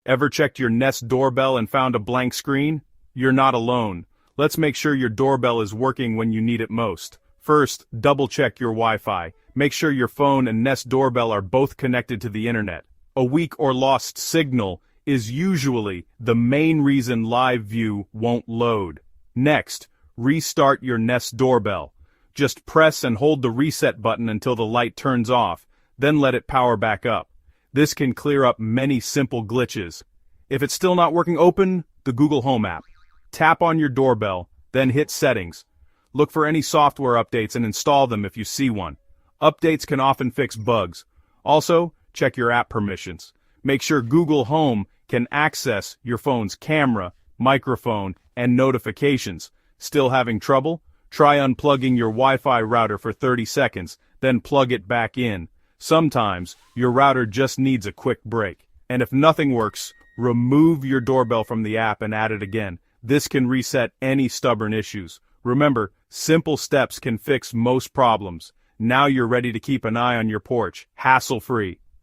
Ever checked your Nest doorbell and found a blank screen? You're not alone. Let's make sure your doorbell is working when you need it most. First, double-check your Wi-Fi. Make sure your phone and Nest doorbell are both connected to the internet. A weak or lost signal is usually the main reason Live View won't load. Next, restart your Nest doorbell. Just press and hold the reset button until the light turns off, then let it power back up. This can clear up many simple glitches. If it's still not working, open the Google Home app. Tap on your doorbell, then hit Settings. Look for any software updates and install them if you see one. Updates can often fix bugs. Also, check your app permissions. Make sure Google Home can access your phone's camera, microphone, and notifications. Still having trouble? Try unplugging your Wi-Fi router for 30 seconds, then plug it back in. Sometimes, your router just needs a quick break. And if nothing works, remove your doorbell from the app and add it again. This can reset any stubborn issues. Remember, simple steps can fix most problems. Now you're ready to keep an eye on your porch, hassle-free.